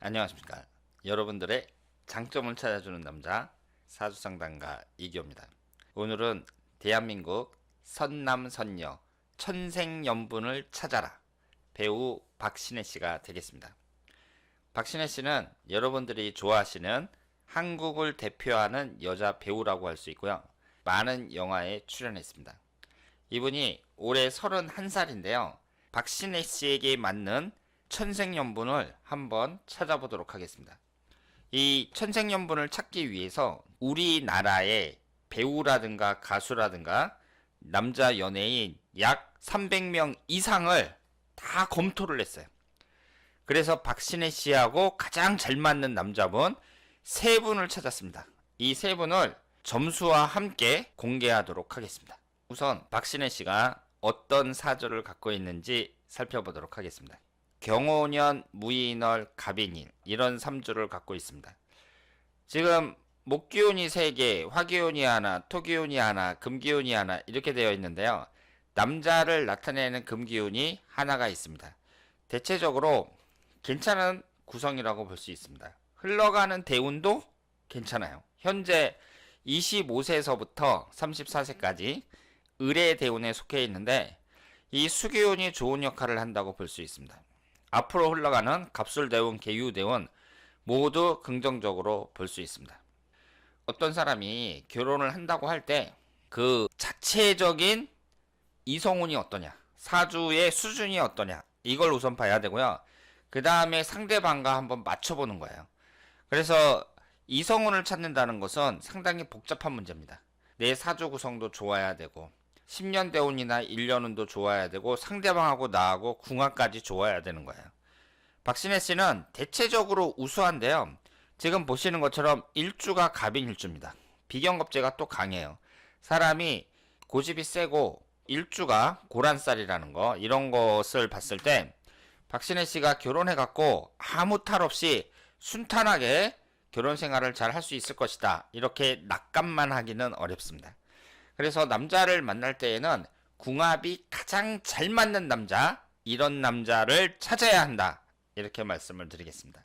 안녕하십니까. 여러분들의 장점을 찾아주는 남자 사주상담가 이기호입니다. 오늘은 대한민국 선남선녀 천생연분을 찾아라 배우 박신혜 씨가 되겠습니다. 박신혜 씨는 여러분들이 좋아하시는 한국을 대표하는 여자 배우라고 할 수 있고요. 많은 영화에 출연했습니다. 이분이 올해 31살인데요. 박신혜 씨에게 맞는 천생연분을 한번 찾아보도록 하겠습니다. 이 천생연분을 찾기 위해서 우리나라의 배우라든가 가수라든가 남자 연예인 약 300명 이상을 다 검토를 했어요. 그래서 박신혜 씨하고 가장 잘 맞는 남자분 3분을 찾았습니다. 이 3분을 점수와 함께 공개하도록 하겠습니다. 우선 박신혜 씨가 어떤 사주를 갖고 있는지 살펴보도록 하겠습니다. 경호년, 무인월, 갑인일 이런 3주를 갖고 있습니다. 지금 목기운이 3개, 화기운이 하나, 토기운이 하나, 금기운이 하나 이렇게 되어 있는데요. 남자를 나타내는 금기운이 하나가 있습니다. 대체적으로 괜찮은 구성이라고 볼 수 있습니다. 흘러가는 대운도 괜찮아요. 현재 25세에서부터 34세까지 을의 대운에 속해 있는데 이 수기운이 좋은 역할을 한다고 볼 수 있습니다. 앞으로 흘러가는 갑술대운, 계유대운 모두 긍정적으로 볼 수 있습니다. 어떤 사람이 결혼을 한다고 할 때 그 자체적인 이성운이 어떠냐, 사주의 수준이 어떠냐 이걸 우선 봐야 되고요. 그 다음에 상대방과 한번 맞춰보는 거예요. 그래서 이성운을 찾는다는 것은 상당히 복잡한 문제입니다. 내 사주 구성도 좋아야 되고 10년 대운이나 1년운도 좋아야 되고 상대방하고 나하고 궁합까지 좋아야 되는 거예요. 박신혜 씨는 대체적으로 우수한데요. 지금 보시는 것처럼 일주가 갑인 일주입니다. 비경겁제가 또 강해요. 사람이 고집이 세고 일주가 고란살이라는 거 이런 것을 봤을 때 박신혜 씨가 결혼해갖고 아무 탈 없이 순탄하게 결혼 생활을 잘 할 수 있을 것이다. 이렇게 낙감만 하기는 어렵습니다. 그래서 남자를 만날 때에는 궁합이 가장 잘 맞는 남자, 이런 남자를 찾아야 한다. 이렇게 말씀을 드리겠습니다.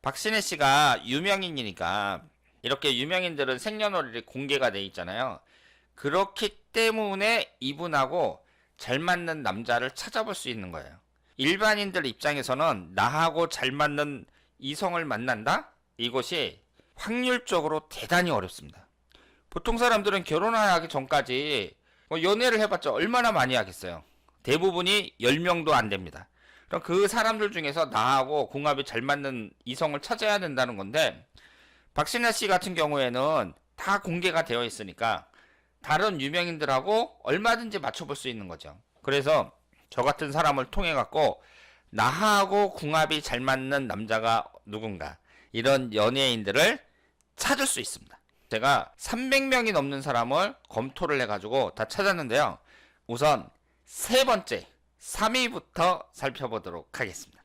박신혜 씨가 유명인이니까 이렇게 유명인들은 생년월일이 공개가 돼 있잖아요. 그렇기 때문에 이분하고 잘 맞는 남자를 찾아볼 수 있는 거예요. 일반인들 입장에서는 나하고 잘 맞는 이성을 만난다? 이것이 확률적으로 대단히 어렵습니다. 보통 사람들은 결혼하기 전까지 연애를 해봤자 얼마나 많이 하겠어요. 대부분이 10명도 안 됩니다. 그럼 그 사람들 중에서 나하고 궁합이 잘 맞는 이성을 찾아야 된다는 건데 박신혜 씨 같은 경우에는 다 공개가 되어 있으니까 다른 유명인들하고 얼마든지 맞춰볼 수 있는 거죠. 그래서 저 같은 사람을 통해 갖고 나하고 궁합이 잘 맞는 남자가 누군가 이런 연예인들을 찾을 수 있습니다. 제가 300명이 넘는 사람을 검토를 해가지고 다 찾았는데요. 우선 세 번째 3위부터 살펴보도록 하겠습니다.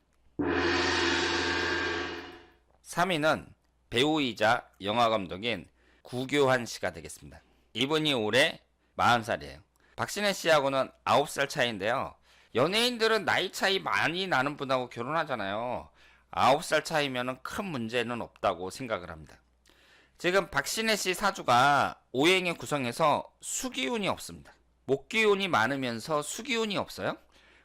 3위는 배우이자 영화감독인 구교환 씨가 되겠습니다. 이분이 올해 40살이에요. 박신혜 씨하고는 9살 차이인데요. 연예인들은 나이 차이 많이 나는 분하고 결혼하잖아요. 9살 차이면 큰 문제는 없다고 생각을 합니다. 지금 박신혜 씨 사주가 오행의 구성에서 수기운이 없습니다. 목기운이 많으면서 수기운이 없어요?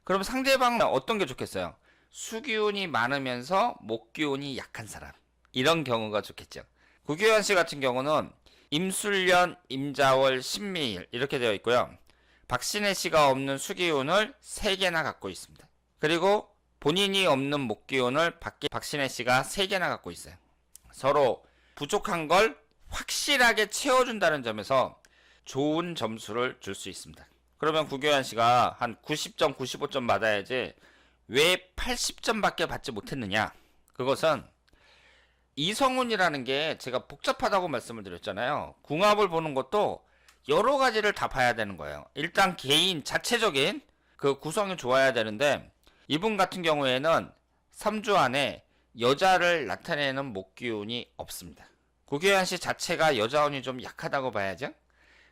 그럼 상대방은 어떤 게 좋겠어요? 수기운이 많으면서 목기운이 약한 사람. 이런 경우가 좋겠죠. 구교환 씨 같은 경우는 임술년, 임자월, 신미일 이렇게 되어 있고요. 박신혜 씨가 없는 수기운을 3개나 갖고 있습니다. 그리고 본인이 없는 목기운을 박신혜 씨가 3개나 갖고 있어요. 서로 부족한 걸 확실하게 채워준다는 점에서 좋은 점수를 줄 수 있습니다. 그러면 구교환 씨가 한 90점, 95점 받아야지 왜 80점밖에 받지 못했느냐? 그것은 이성운이라는 게 제가 복잡하다고 말씀을 드렸잖아요. 궁합을 보는 것도 여러 가지를 다 봐야 되는 거예요. 일단 개인 자체적인 그 구성이 좋아야 되는데 이분 같은 경우에는 3주 안에 여자를 나타내는 목기운이 없습니다. 구교환 씨 자체가 여자운이 좀 약하다고 봐야죠.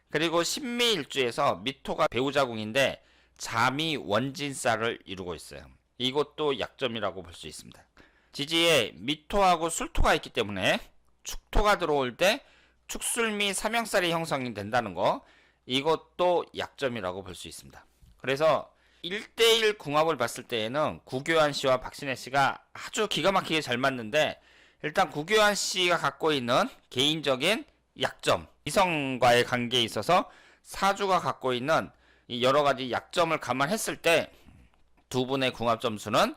그리고 신미일주에서 미토가 배우자궁인데 잠이 원진살을 이루고 있어요. 이것도 약점이라고 볼 수 있습니다. 지지에 미토하고 술토가 있기 때문에 축토가 들어올 때 축술미 삼형살이 형성이 된다는 거, 이것도 약점이라고 볼 수 있습니다. 그래서 1대1 궁합을 봤을 때에는 구교환 씨와 박신혜 씨가 아주 기가 막히게 잘 맞는데, 일단 구교환 씨가 갖고 있는 개인적인 약점, 이성과의 관계에 있어서 사주가 갖고 있는 이 여러 가지 약점을 감안했을 때 두 분의 궁합 점수는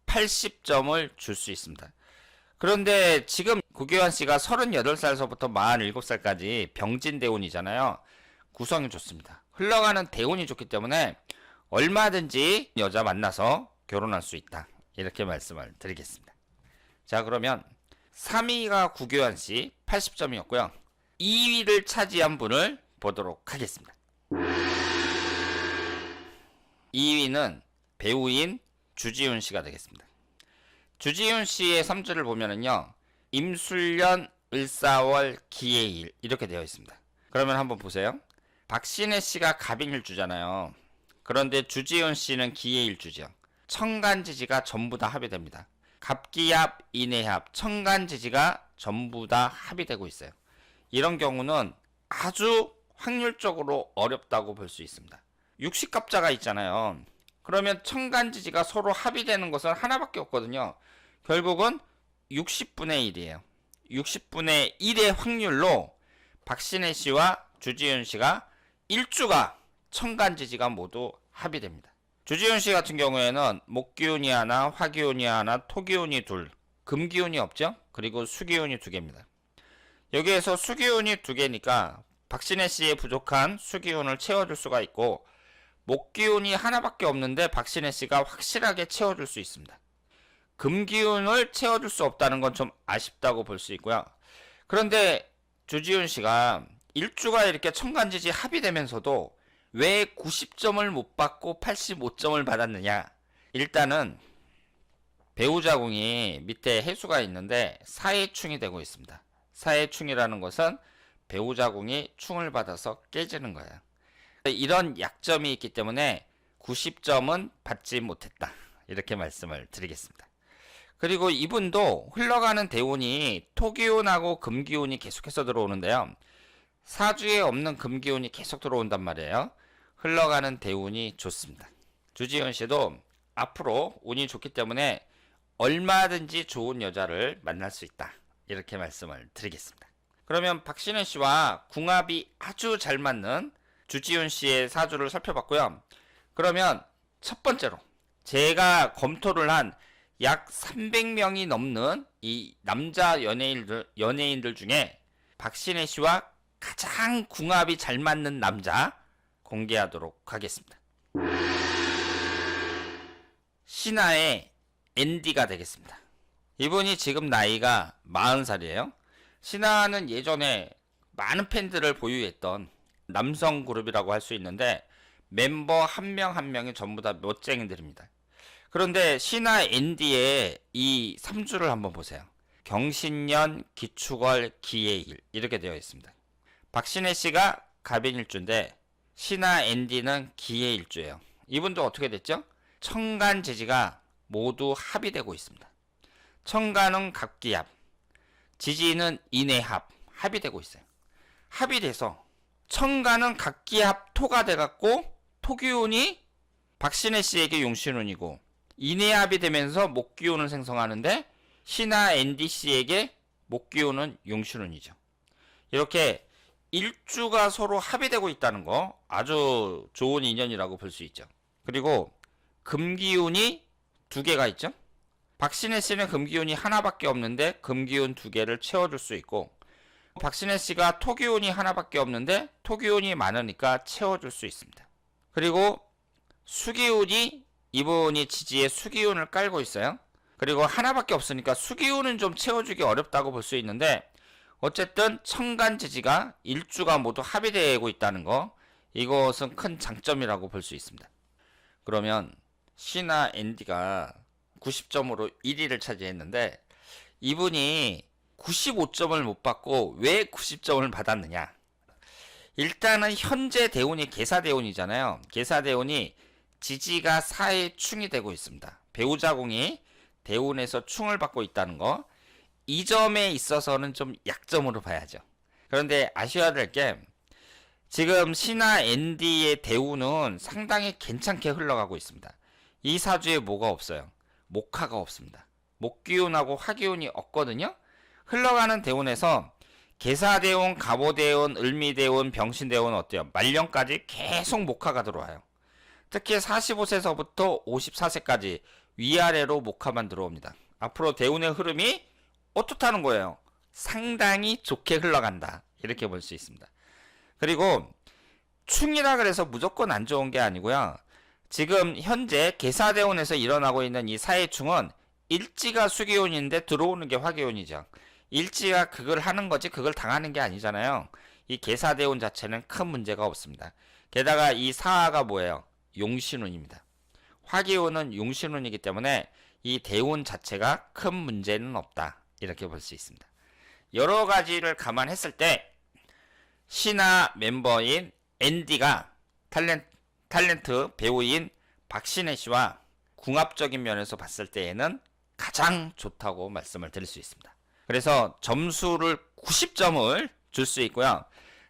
80점을 줄 수 있습니다. 그런데 지금 구교환 씨가 38살서부터 47살까지 병진 대운이잖아요. 구성이 좋습니다. 흘러가는 대운이 좋기 때문에 얼마든지 여자 만나서 결혼할 수 있다, 이렇게 말씀을 드리겠습니다. 자, 그러면 3위가 구교환 씨 80점이었고요. 2위를 차지한 분을 보도록 하겠습니다. 2위는 배우인 주지훈 씨가 되겠습니다. 주지훈 씨의 삼주를 보면은요, 임술년, 을사월, 기해일 이렇게 되어 있습니다. 그러면 한번 보세요. 박신혜 씨가 갑인일주잖아요. 그런데 주지훈 씨는 기해일주죠. 천간지지가 전부 다 합이 됩니다. 갑기합, 인해합, 천간지지가 전부 다 합이 되고 있어요. 이런 경우는 아주 확률적으로 어렵다고 볼 수 있습니다. 육식갑자가 있잖아요. 그러면 천간지지가 서로 합의되는 것은 하나밖에 없거든요. 결국은 60분의 1이에요. 60분의 1의 확률로 박신혜 씨와 주지훈 씨가 일주가 천간지지가 모두 합의됩니다. 주지훈 씨 같은 경우에는 목기운이 하나, 화기운이 하나, 토기운이 둘, 금기운이 없죠? 그리고 수기운이 2개입니다. 여기에서 수기운이 2개니까 박신혜 씨의 부족한 수기운을 채워줄 수가 있고, 목기운이 하나밖에 없는데 박신혜 씨가 확실하게 채워줄 수 있습니다. 금기운을 채워줄 수 없다는 건 좀 아쉽다고 볼 수 있고요. 그런데 주지훈 씨가 일주가 이렇게 천간지지 합의되면서도 왜 90점을 못 받고 85점을 받았느냐? 일단은 배우자궁이 밑에 해수가 있는데 사해충이 되고 있습니다. 사해충이라는 것은 배우자궁이 충을 받아서 깨지는 거예요. 이런 약점이 있기 때문에 90점은 받지 못했다, 이렇게 말씀을 드리겠습니다. 그리고 이분도 흘러가는 대운이 토기운하고 금기운이 계속해서 들어오는데요. 사주에 없는 금기운이 계속 들어온단 말이에요. 흘러가는 대운이 좋습니다. 주지훈 씨도 앞으로 운이 좋기 때문에 얼마든지 좋은 여자를 만날 수 있다, 이렇게 말씀을 드리겠습니다. 그러면 박신혜 씨와 궁합이 아주 잘 맞는 주지훈 씨의 사주를 살펴봤고요. 그러면 첫 번째로 제가 검토를 한 약 300명이 넘는 이 남자 연예인들 중에 박신혜 씨와 가장 궁합이 잘 맞는 남자 공개하도록 하겠습니다. 신하의 앤디가 되겠습니다. 이분이 지금 나이가 40살이에요. 신하는 예전에 많은 팬들을 보유했던 남성 그룹이라고 할 수 있는데, 멤버 한 명 한 명이 전부 다 멋쟁이들입니다. 그런데 신하 앤디의 이 3주를 한번 보세요. 경신년, 기축월, 기해일 이렇게 되어 있습니다. 박신혜 씨가 갑인일주인데 신하 앤디는 기해일주예요. 이분도 어떻게 됐죠? 천간지지가 모두 합의되고 있습니다. 천간은 갑기합, 지지는 인해합, 합의되고 있어요. 합의돼서 천간은 갑기합 토가 돼갖고 토기운이 박신혜 씨에게 용신운이고, 인해합이 되면서 목기운을 생성하는데 신하 앤디 씨에게 목기운은 용신운이죠. 이렇게 일주가 서로 합의되고 있다는 거 아주 좋은 인연이라고 볼 수 있죠. 그리고 금기운이 2개가 있죠. 박신혜 씨는 금기운이 하나밖에 없는데 금기운 2개를 채워줄 수 있고, 박신혜 씨가 토기운이 하나밖에 없는데 토기운이 많으니까 채워줄 수 있습니다. 그리고 수기운이, 이분이 지지에 수기운을 깔고 있어요. 그리고 하나밖에 없으니까 수기운은 좀 채워주기 어렵다고 볼 수 있는데, 어쨌든 천간지지가 일주가 모두 합의되고 있다는 거, 이것은 큰 장점이라고 볼 수 있습니다. 그러면 신하 앤디가 90점으로 1위를 차지했는데, 이분이 95점을 못 받고 왜 90점을 받았느냐? 일단은 현재 대운이 계사대운이잖아요. 계사대운이 지지가 사해충이 되고 있습니다. 배우자궁이 대운에서 충을 받고 있다는 거, 이 점에 있어서는 좀 약점으로 봐야죠. 그런데 아셔야 될 게 지금 신화 ND의 대운은 상당히 괜찮게 흘러가고 있습니다. 이 사주에 뭐가 없어요? 목화가 없습니다. 목기운하고 화기운이 없거든요. 흘러가는 대운에서 계사대운, 갑오대운, 을미대운, 병신대운 어때요? 말년까지 계속 목화가 들어와요. 특히 45세서부터 54세까지 위아래로 목화만 들어옵니다. 앞으로 대운의 흐름이 어떻다는 거예요? 상당히 좋게 흘러간다. 이렇게 볼 수 있습니다. 그리고 충이라 그래서 무조건 안 좋은 게 아니고요. 지금 현재 계사대운에서 일어나고 있는 이 사해충은 일지가 수기운인데 들어오는 게 화기운이죠. 일지가 그걸 하는 거지 그걸 당하는 게 아니잖아요. 이 계사대운 자체는 큰 문제가 없습니다. 게다가 이 사화가 뭐예요? 용신운입니다. 화기운은 용신운이기 때문에 이 대운 자체가 큰 문제는 없다. 이렇게 볼 수 있습니다. 여러 가지를 감안했을 때 신화 멤버인 앤디가 탤런트 배우인 박신혜 씨와 궁합적인 면에서 봤을 때에는 가장 좋다고 말씀을 드릴 수 있습니다. 그래서 점수를 90점을 줄 수 있고요.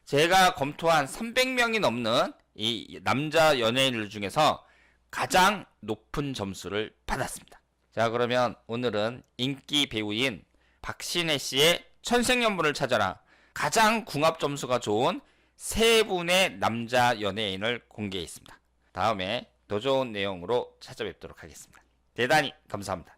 제가 검토한 300명이 넘는 이 남자 연예인들 중에서 가장 높은 점수를 받았습니다. 자, 그러면 오늘은 인기 배우인 박신혜 씨의 천생연분을 찾아라 가장 궁합 점수가 좋은 세 분의 남자 연예인을 공개했습니다. 다음에 더 좋은 내용으로 찾아뵙도록 하겠습니다. 대단히 감사합니다.